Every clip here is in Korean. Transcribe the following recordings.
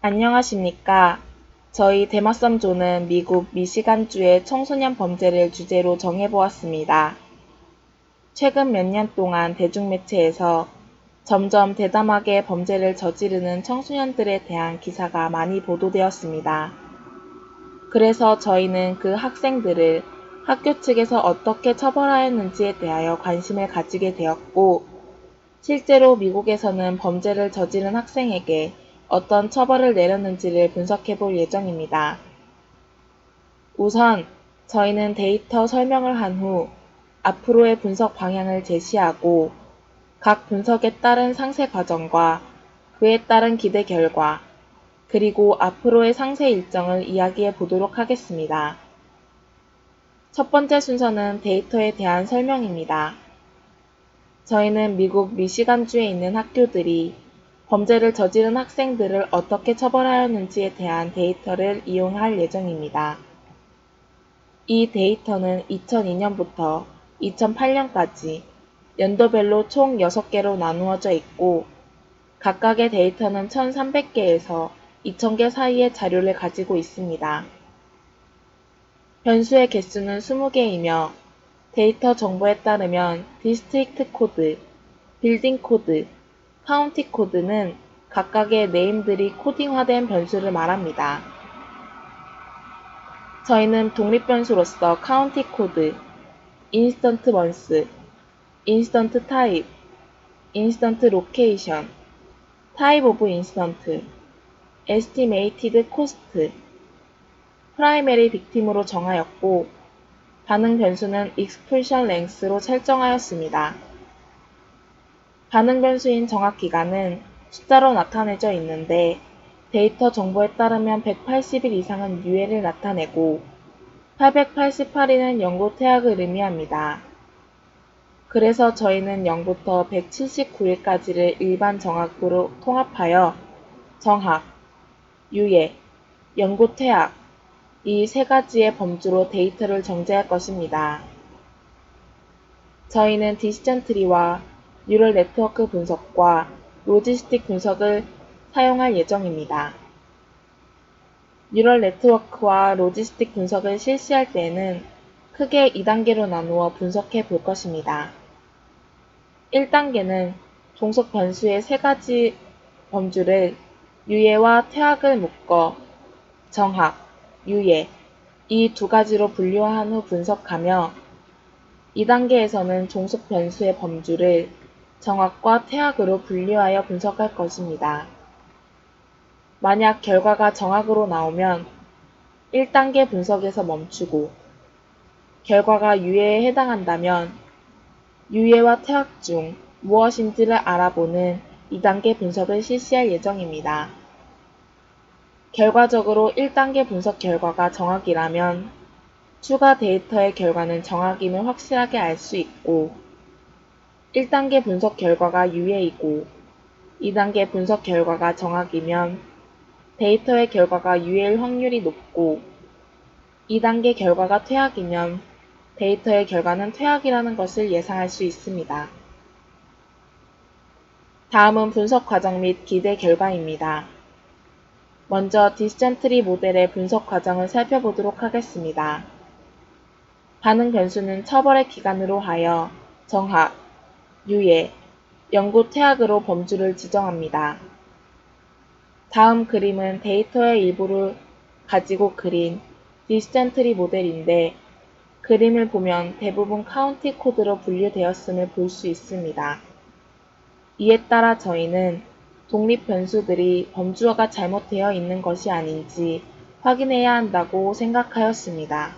안녕하십니까. 저희 대마썸조는 미국 미시간주의 청소년 범죄를 주제로 정해보았습니다. 최근 몇 년 동안 대중매체에서 점점 대담하게 범죄를 저지르는 청소년들에 대한 기사가 많이 보도되었습니다. 그래서 저희는 그 학생들을 학교 측에서 어떻게 처벌하였는지에 대하여 관심을 가지게 되었고, 실제로 미국에서는 범죄를 저지른 학생에게 어떤 처벌을 내렸는지를 분석해 볼 예정입니다. 우선 저희는 데이터 설명을 한 후 앞으로의 분석 방향을 제시하고 각 분석에 따른 상세 과정과 그에 따른 기대 결과, 그리고 앞으로의 상세 일정을 이야기해 보도록 하겠습니다. 첫 번째 순서는 데이터에 대한 설명입니다. 저희는 미국 미시간주에 있는 학교들이 범죄를 저지른 학생들을 어떻게 처벌하였는지에 대한 데이터를 이용할 예정입니다. 이 데이터는 2002년부터 2008년까지 연도별로 총 6개로 나누어져 있고, 각각의 데이터는 1300개에서 2000개 사이의 자료를 가지고 있습니다. 변수의 개수는 20개이며 데이터 정보에 따르면 디스트릭트 코드, 빌딩 코드, 카운티 코드는 각각의 네임들이 코딩화된 변수를 말합니다. 저희는 독립변수로서 카운티 코드, 인스턴트 먼스, 인스턴트 타입, 인스턴트 로케이션, 타입 오브 인스턴트, 에스티메이티드 코스트, 프라이머리 빅팀으로 정하였고, 반응 변수는 익스플션 랭스로 설정하였습니다. 반응 변수인 정확기간은 숫자로 나타내져 있는데, 데이터 정보에 따르면 180일 이상은 유예를 나타내고 888일은 연고 퇴학을 의미합니다. 그래서 저희는 0부터 179일까지를 일반 정학으로 통합하여 정학, 유예, 연고 퇴학, 이 세 가지의 범주로 데이터를 정제할 것입니다. 저희는 디시전 트리와 뉴럴 네트워크 분석과 로지스틱 분석을 사용할 예정입니다. 뉴럴 네트워크와 로지스틱 분석을 실시할 때에는 크게 2단계로 나누어 분석해 볼 것입니다. 1단계는 종속 변수의 세 가지 범주를 유예와 퇴학을 묶어 정학, 유예, 이 두 가지로 분류한 후 분석하며, 2단계에서는 종속 변수의 범주를 정학과 퇴학으로 분류하여 분석할 것입니다. 만약 결과가 정학으로 나오면 1단계 분석에서 멈추고, 결과가 유예에 해당한다면 유예와 퇴학 중 무엇인지를 알아보는 2단계 분석을 실시할 예정입니다. 결과적으로 1단계 분석 결과가 정학이라면 추가 데이터의 결과는 정학임을 확실하게 알 수 있고, 1단계 분석 결과가 유예이고 2단계 분석 결과가 정학이면 데이터의 결과가 유예일 확률이 높고, 2단계 결과가 퇴학이면 데이터의 결과는 퇴학이라는 것을 예상할 수 있습니다. 다음은 분석 과정 및 기대 결과입니다. 먼저 디시전 트리 모델의 분석 과정을 살펴보도록 하겠습니다. 반응 변수는 처벌의 기간으로 하여 정학, 유예, 연고 퇴학으로 범주를 지정합니다. 다음 그림은 데이터의 일부를 가지고 그린 디시전 트리 모델인데, 그림을 보면 대부분 카운티 코드로 분류되었음을 볼 수 있습니다. 이에 따라 저희는 독립 변수들이 범주화가 잘못되어 있는 것이 아닌지 확인해야 한다고 생각하였습니다.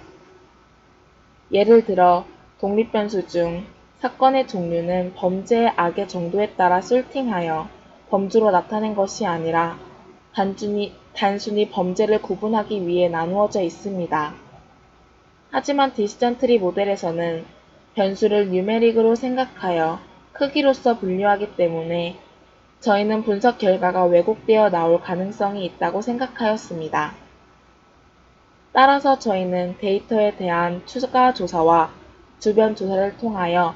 예를 들어 독립 변수 중 사건의 종류는 범죄의 악의 정도에 따라 솔팅하여 범주로 나타낸 것이 아니라 단순히 범죄를 구분하기 위해 나누어져 있습니다. 하지만 디시전 트리 모델에서는 변수를 뉴메릭으로 생각하여 크기로서 분류하기 때문에 저희는 분석 결과가 왜곡되어 나올 가능성이 있다고 생각하였습니다. 따라서 저희는 데이터에 대한 추가 조사와 주변 조사를 통하여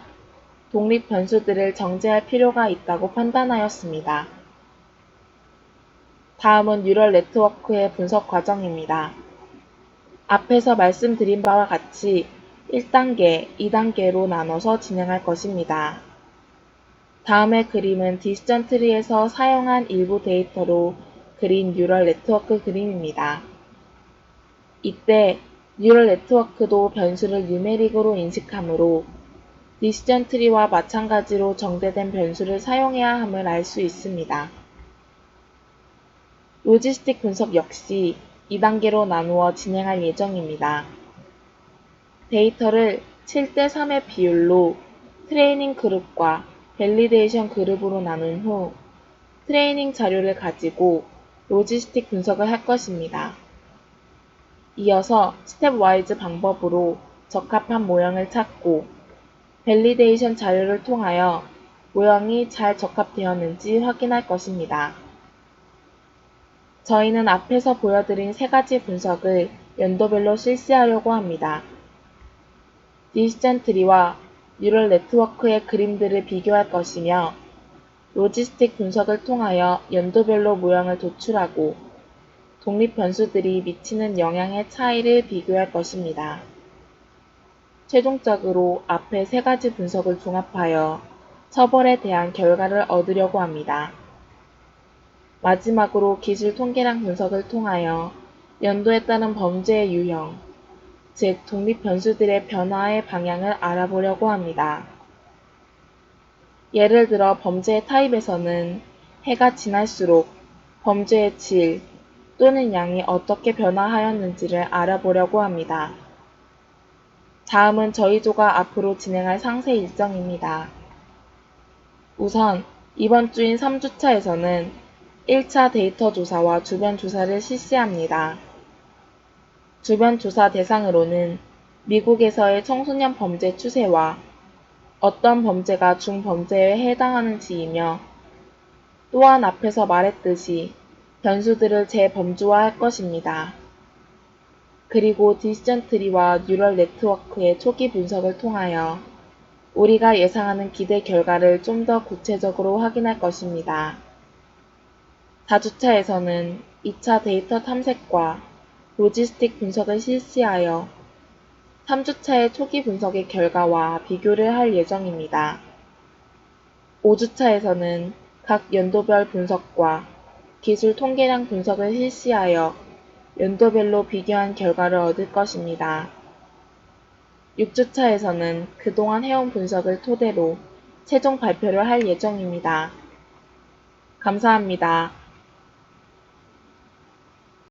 독립 변수들을 정제할 필요가 있다고 판단하였습니다. 다음은 뉴럴 네트워크의 분석 과정입니다. 앞에서 말씀드린 바와 같이 1단계, 2단계로 나눠서 진행할 것입니다. 다음의 그림은 디시전 트리에서 사용한 일부 데이터로 그린 뉴럴 네트워크 그림입니다. 이때 뉴럴 네트워크도 변수를 뉴메릭으로 인식하므로 디시전 트리와 마찬가지로 정제된 변수를 사용해야 함을 알 수 있습니다. 로지스틱 분석 역시 2단계로 나누어 진행할 예정입니다. 데이터를 7대3의 비율로 트레이닝 그룹과 밸리데이션 그룹으로 나눈 후 트레이닝 자료를 가지고 로지스틱 분석을 할 것입니다. 이어서 스텝 와이즈 방법으로 적합한 모형을 찾고 밸리데이션 자료를 통하여 모형이 잘 적합되었는지 확인할 것입니다. 저희는 앞에서 보여드린 세 가지 분석을 연도별로 실시하려고 합니다. 디시전 트리와 뉴럴 네트워크의 그림들을 비교할 것이며 로지스틱 분석을 통하여 연도별로 모형을 도출하고 독립 변수들이 미치는 영향의 차이를 비교할 것입니다. 최종적으로 앞의 세 가지 분석을 종합하여 처벌에 대한 결과를 얻으려고 합니다. 마지막으로 기술 통계량 분석을 통하여 연도에 따른 범죄의 유형, 즉 독립 변수들의 변화의 방향을 알아보려고 합니다. 예를 들어 범죄의 타입에서는 해가 지날수록 범죄의 질 또는 양이 어떻게 변화하였는지를 알아보려고 합니다. 다음은 저희 조가 앞으로 진행할 상세 일정입니다. 우선 이번 주인 3주차에서는 1차 데이터 조사와 주변 조사를 실시합니다. 주변 조사 대상으로는 미국에서의 청소년 범죄 추세와 어떤 범죄가 중범죄에 해당하는지이며 또한 앞에서 말했듯이 변수들을 재범주화할 것입니다. 그리고 디시전 트리와 뉴럴 네트워크의 초기 분석을 통하여 우리가 예상하는 기대 결과를 좀 더 구체적으로 확인할 것입니다. 4주차에서는 2차 데이터 탐색과 로지스틱 분석을 실시하여 3주차의 초기 분석의 결과와 비교를 할 예정입니다. 5주차에서는 각 연도별 분석과 기술 통계량 분석을 실시하여 연도별로 비교한 결과를 얻을 것입니다. 6주차에서는 그동안 해온 분석을 토대로 최종 발표를 할 예정입니다. 감사합니다.